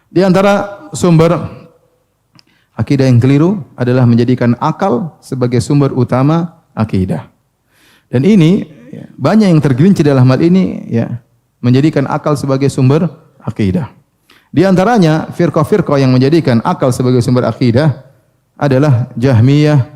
Di antara sumber akidah yang keliru adalah menjadikan akal sebagai sumber utama akidah. Dan ini banyak yang tergelincir dalam hal ini ya, menjadikan akal sebagai sumber akidah. Di antaranya firqah-firqah yang menjadikan akal sebagai sumber akidah adalah Jahmiyah,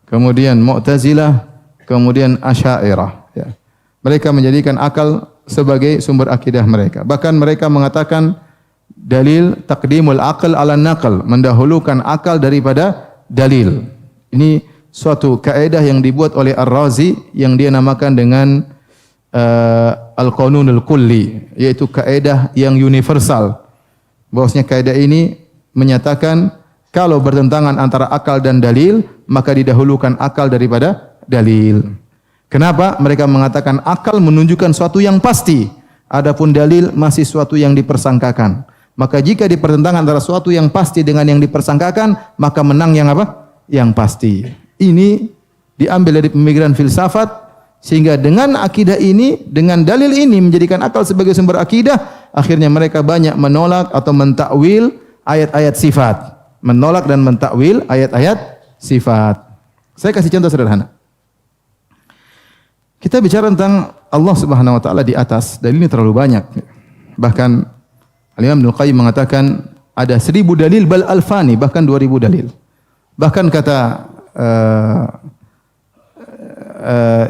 kemudian Mu'tazilah, kemudian Asy'ariyah ya. Mereka menjadikan akal sebagai sumber akidah mereka. Bahkan mereka mengatakan dalil taqdimul aql ala naql, mendahulukan akal daripada dalil. Ini suatu kaidah yang dibuat oleh Ar-Razi yang dia namakan dengan al-qanunul kulli, yaitu kaidah yang universal. Bahwasanya kaidah ini menyatakan kalau bertentangan antara akal dan dalil, maka didahulukan akal daripada dalil. Kenapa? Mereka mengatakan akal menunjukkan suatu yang pasti, adapun dalil masih suatu yang dipersangkakan. Maka jika dipertentangkan antara suatu yang pasti dengan yang dipersangkakan, maka menang yang apa? Yang pasti. Ini diambil dari pemikiran filsafat, sehingga dengan akidah ini, dengan dalil ini menjadikan akal sebagai sumber akidah, akhirnya mereka banyak menolak atau mentakwil ayat-ayat sifat. Menolak dan mentakwil ayat-ayat sifat. Saya kasih contoh sederhana. Kita bicara tentang Allah Subhanahu wa taala di atas, dalilnya terlalu banyak. Bahkan Al-Imam Ibnu Qayyim mengatakan ada 1000 dalil bal alfani, bahkan 2000 dalil. Bahkan kata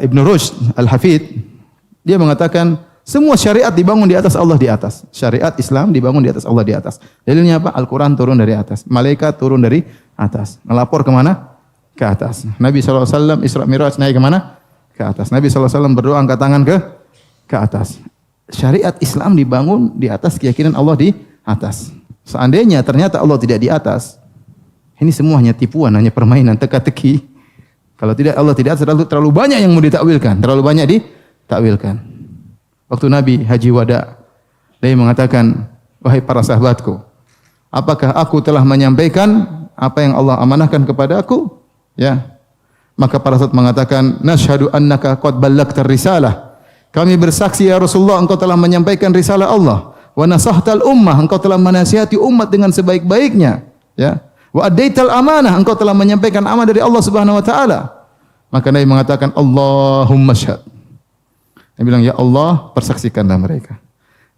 Ibnu Rushd Al-Hafidh, dia mengatakan semua syariat dibangun di atas Allah di atas. Syariat Islam dibangun di atas Allah di atas. Dalilnya apa? Al-Quran turun dari atas. Malaikat turun dari atas. Melapor kemana? Ke atas. Nabi SAW Isra Miraj naik kemana? Ke atas. Nabi SAW berdoa angkat tangan ke atas. Syariat Islam dibangun di atas keyakinan Allah di atas. Seandainya ternyata Allah tidak di atas, ini semuanya tipuan, hanya permainan teka-teki. Kalau tidak Allah tidak atas, terlalu banyak yang mau ditakwilkan, terlalu banyak ditakwilkan. Waktu Nabi haji wada, dia mengatakan, wahai para sahabatku, apakah aku telah menyampaikan apa yang Allah amanahkan kepada aku? Ya. Maka para sahabat mengatakan, nashhadu annaka qad ballagta risalah. Kami bersaksi ya Rasulullah, engkau telah menyampaikan risalah Allah. Wa nasahtal ummah, engkau telah menasihati umat dengan sebaik-baiknya. Ya. Wa addaital amanah, engkau telah menyampaikan amanah dari Allah Subhanahu wa taala. Maka Nabi mengatakan, Allahumma syhad. Dia bilang, ya Allah, persaksikanlah mereka.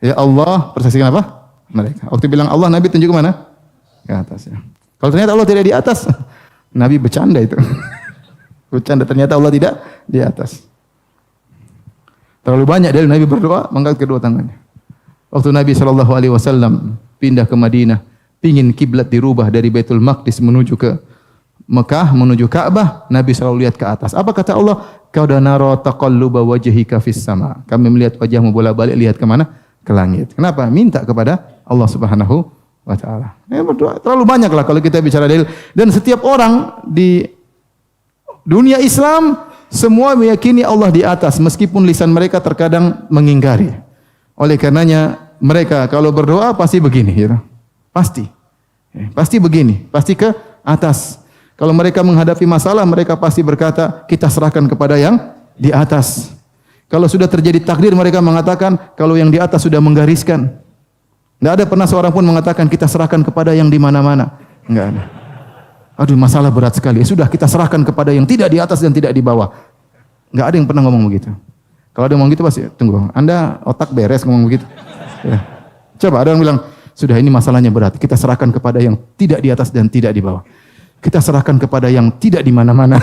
Ya Allah, persaksikan apa? Mereka. Waktu bilang Allah, Nabi tunjuk ke mana? Ke atas. Ya. Kalau ternyata Allah tidak di atas, Nabi bercanda itu. Bercanda, ternyata Allah tidak di atas. Terlalu banyak dari Nabi berdoa, mengangkat kedua tangannya. Waktu Nabi SAW pindah ke Madinah, pingin kiblat dirubah dari Baitul Maqdis menuju ke Mekah, menuju Ka'bah, Nabi selalu lihat ke atas. Apa kata Allah? Qad nara taqalluba wajhika fis sama. Kami melihat wajahmu bola-balik, lihat ke mana? Ke langit. Kenapa? Minta kepada Allah Subhanahu wa taala. Berdoa terlalu banyaklah kalau kita bicara dalil, dan setiap orang di dunia Islam semua meyakini Allah di atas, meskipun lisan mereka terkadang mengingkari. Oleh karenanya mereka kalau berdoa pasti begini, gitu. Pasti begini, pasti ke atas. Kalau mereka menghadapi masalah, mereka pasti berkata, kita serahkan kepada yang di atas. Kalau sudah terjadi takdir, mereka mengatakan, kalau yang di atas sudah menggariskan. Tidak ada pernah seorang pun mengatakan, kita serahkan kepada yang di mana-mana. Enggak ada. Aduh, masalah berat sekali. Sudah kita serahkan kepada yang tidak di atas dan tidak di bawah. Enggak ada yang pernah ngomong begitu. Kalau ada yang ngomong gitu pasti, tunggu, Anda otak beres ngomong begitu. Ya. Coba ada yang bilang, sudah ini masalahnya berat. Kita serahkan kepada yang tidak di atas dan tidak di bawah. Kita serahkan kepada yang tidak di mana-mana.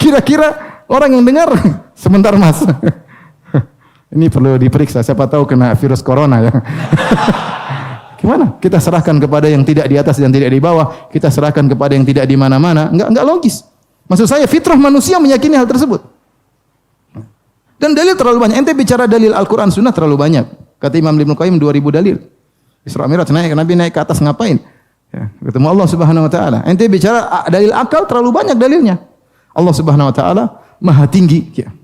Kira-kira orang yang dengar, sebentar Mas. Ini perlu diperiksa, siapa tahu kena virus corona ya. Gimana? Kita serahkan kepada yang tidak di atas dan tidak di bawah. Kita serahkan kepada yang tidak di mana-mana. Enggak logis. Maksud saya fitrah manusia meyakini hal tersebut. Dan dalil terlalu banyak. Ente bicara dalil Al-Quran Sunnah terlalu banyak. Kata Imam Ibnu Qayyim 2000 dalil. Isra Miraj naik, Nabi naik ke atas ngapain? Ya, ketemu Allah Subhanahu wa taala. Ente bicara dalil akal terlalu banyak dalilnya. Allah Subhanahu wa taala Maha tinggi. Ya.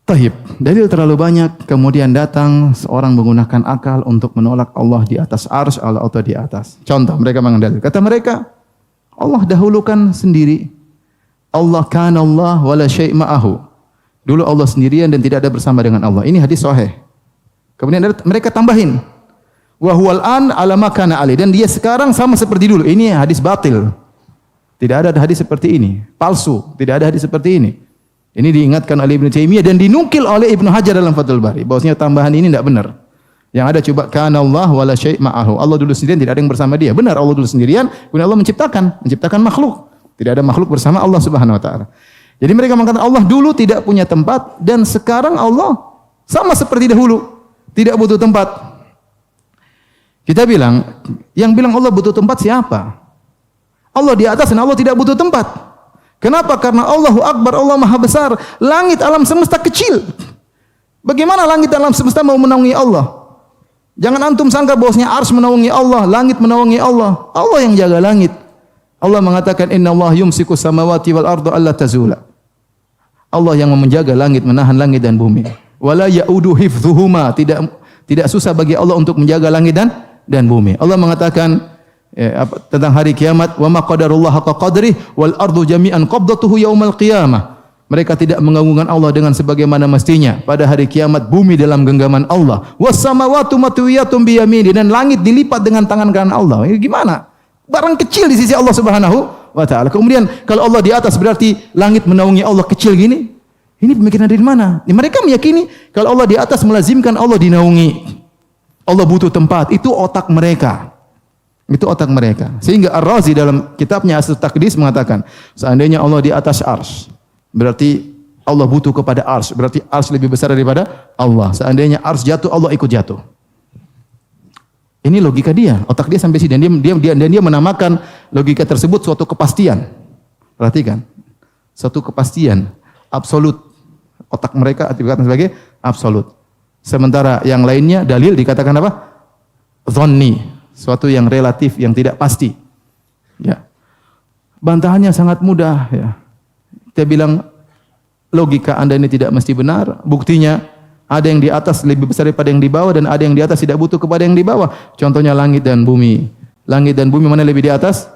Tahib, dalil terlalu banyak, kemudian datang seorang menggunakan akal untuk menolak Allah di atas arsy, Allah atau di atas. Contoh, mereka mengandalkan. Kata mereka, Allah dahulukan sendiri. Allah kana Allah wala syai' ma'ahu. Dulu Allah sendirian dan tidak ada bersama dengan Allah. Ini hadis sahih. Kemudian mereka tambahin. wa huwal an ala ma kana ali, dan dia sekarang sama seperti dulu. Ini hadis batil. Tidak ada hadis seperti ini. Palsu. Tidak ada hadis seperti ini. Ini diingatkan oleh Ibnu Taimiyah dan dinukil oleh Ibnu Hajar dalam Fathul Bari. Bahwasanya tambahan ini tidak benar. Yang ada coba kana Allah wala syai' ma'ahu. Allah dulu sendirian, tidak ada yang bersama dia. Benar, Allah dulu sendirian, kemudian Allah menciptakan makhluk. Tidak ada makhluk bersama Allah Subhanahu wa taala. Jadi mereka mengatakan Allah dulu tidak punya tempat dan sekarang Allah sama seperti dahulu, tidak butuh tempat. Kita bilang, yang bilang Allah butuh tempat siapa? Allah di atas dan Allah tidak butuh tempat. Kenapa? Karena Allahu Akbar, Allah Maha Besar. Langit alam semesta kecil. Bagaimana langit alam semesta mau menaungi Allah? Jangan antum sangka bahwasanya arsy menaungi Allah, langit menaungi Allah. Allah yang jaga langit. Allah mengatakan innallaha yumsiku samawati wal arda alla tazula. Allah yang menjaga langit, menahan langit dan bumi. Wala yaudu hifdzuhuma, tidak susah bagi Allah untuk menjaga langit dan bumi. Allah mengatakan tentang hari kiamat, wa ma qadarullah haqqa qadrih wal ardu jami'an qabdatuhu yaumal qiyamah. Mereka tidak mengagungkan Allah dengan sebagaimana mestinya. Pada hari kiamat bumi dalam genggaman Allah. Was samawati matwiyatun bi yamini, dan langit dilipat dengan tangan kanan Allah. Ini gimana? Barang kecil di sisi Allah Subhanahu wa taala. Kemudian kalau Allah di atas berarti langit menaungi Allah kecil gini. Ini pemikiran dari mana? Mereka meyakini kalau Allah di atas melazimkan Allah dinaungi. Allah butuh tempat. Itu otak mereka. Itu otak mereka. Sehingga Ar-Razi dalam kitabnya Aslul Taqdis mengatakan, seandainya Allah di atas arsy, berarti Allah butuh kepada arsy. Berarti arsy lebih besar daripada Allah. Seandainya arsy jatuh, Allah ikut jatuh. Ini logika dia, otak dia sampai sini, dan dia menamakan logika tersebut suatu kepastian. Perhatikan, suatu kepastian absolut. Otak mereka dikatakan sebagai absolut. Sementara yang lainnya dalil dikatakan apa? Dhanni, suatu yang relatif, yang tidak pasti. Ya, bantahannya sangat mudah. Ya, kita bilang logika Anda ini tidak mesti benar. Buktinya ada yang di atas lebih besar daripada yang di bawah, dan ada yang di atas tidak butuh kepada yang di bawah. Contohnya langit dan bumi. Langit dan bumi mana lebih di atas?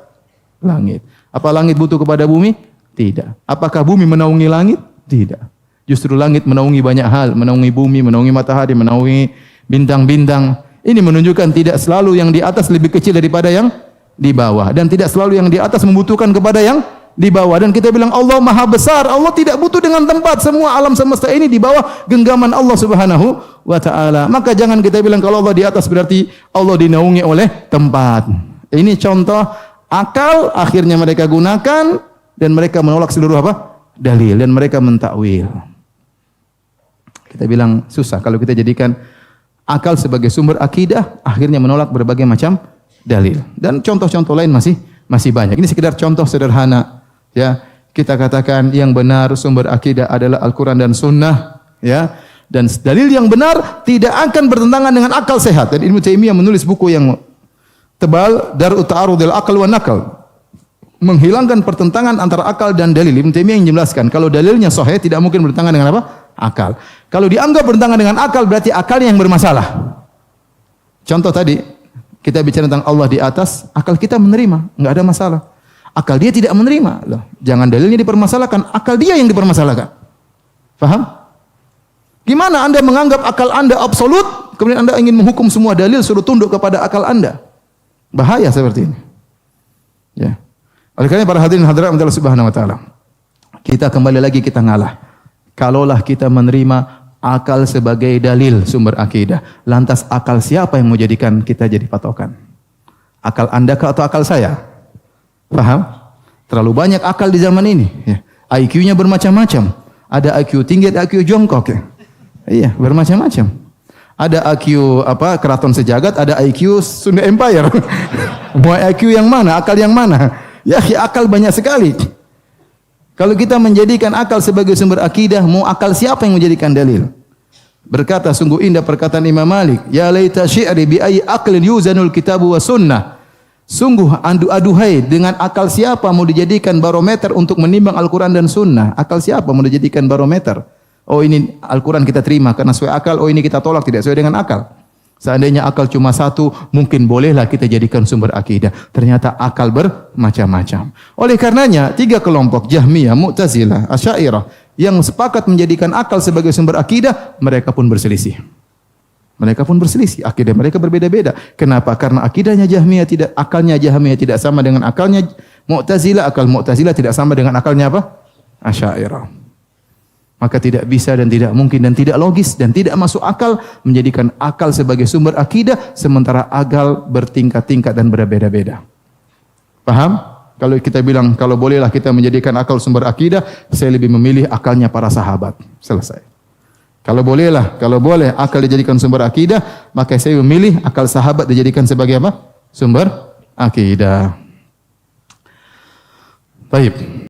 Langit. Apa langit butuh kepada bumi? Tidak. Apakah bumi menaungi langit? Tidak. Justru langit menaungi banyak hal, menaungi bumi, menaungi matahari, menaungi bintang-bintang. Ini menunjukkan tidak selalu yang di atas lebih kecil daripada yang di bawah, dan tidak selalu yang di atas membutuhkan kepada yang di bawah. Dan kita bilang Allah Maha Besar, Allah tidak butuh dengan tempat. Semua alam semesta ini di bawah genggaman Allah Subhanahu wa taala. Maka jangan kita bilang kalau Allah di atas berarti Allah dinaungi oleh tempat. Ini contoh akal akhirnya mereka gunakan, dan mereka menolak seluruh apa? Dalil, dan mereka mentakwil. Kita bilang susah kalau kita jadikan akal sebagai sumber akidah, akhirnya menolak berbagai macam dalil. Dan contoh-contoh lain masih banyak. Ini sekedar contoh sederhana. Ya, kita katakan yang benar sumber akidah adalah Al-Quran dan Sunnah. Ya, dan dalil yang benar tidak akan bertentangan dengan akal sehat. Dan Ibnu Taimiyah menulis buku yang tebal, Dar'u Ta'arudil Aql wa Naql, menghilangkan pertentangan antara akal dan dalil. Ibnu Taimiyah yang menjelaskan kalau dalilnya sahih tidak mungkin bertentangan dengan apa? Akal. Kalau dianggap bertentangan dengan akal berarti akalnya yang bermasalah. Contoh tadi kita bicara tentang Allah di atas, akal kita menerima, enggak ada masalah. Akal dia tidak menerima. Loh, jangan dalilnya dipermasalahkan, akal dia yang dipermasalahkan. Faham? Gimana Anda menganggap akal Anda absolut, kemudian Anda ingin menghukum semua dalil suruh tunduk kepada akal Anda? Bahaya seperti ini. Ya. Oleh karena para hadirin hadirat Allah Subhanahu wa taala, kita kembali lagi kita ngalah. Kalaulah kita menerima akal sebagai dalil sumber akidah, lantas akal siapa yang mau jadikan kita jadi patokan? Akal Anda atau akal saya? Paham? Terlalu banyak akal di zaman ini. Ya. IQ-nya bermacam-macam. Ada IQ tinggi, ada IQ jongkok. Ya. Iya, bermacam-macam. Ada IQ apa? Keraton Sejagat, ada IQ Sunda Empire. Mau IQ yang mana? Akal yang mana? Ya, akal banyak sekali. Kalau kita menjadikan akal sebagai sumber akidah, mau akal siapa yang menjadikan dalil? Berkata sungguh indah perkataan Imam Malik, ya laita syi'ri bi ayyi aqlin yuzanul kitabu wa sunnah. Sungguh aduhai dengan akal siapa mau dijadikan barometer untuk menimbang Al-Quran dan Sunnah? Akal siapa mau dijadikan barometer? Oh ini Al-Quran kita terima karena sesuai akal, oh ini kita tolak tidak sesuai dengan akal. Seandainya akal cuma satu, mungkin bolehlah kita jadikan sumber akidah. Ternyata akal bermacam-macam. Oleh karenanya, 3 kelompok Jahmiyah, Mu'tazilah, Asy'ariyah yang sepakat menjadikan akal sebagai sumber akidah, mereka pun berselisih. Mereka pun berselisih, akidah mereka berbeda-beda. Kenapa? Karena akidahnya akalnya Jahmiyah tidak sama dengan akalnya Mu'tazilah, akal Mu'tazilah tidak sama dengan akalnya apa? Asy'ariyah. Maka tidak bisa dan tidak mungkin dan tidak logis dan tidak masuk akal menjadikan akal sebagai sumber akidah sementara akal bertingkat-tingkat dan berbeda-beda. Paham? Kalau kita bilang kalau bolehlah kita menjadikan akal sumber akidah, saya lebih memilih akalnya para sahabat. Selesai. Kalau boleh akal dijadikan sumber akidah, maka saya memilih akal sahabat dijadikan sebagai apa? Sumber akidah. Baik.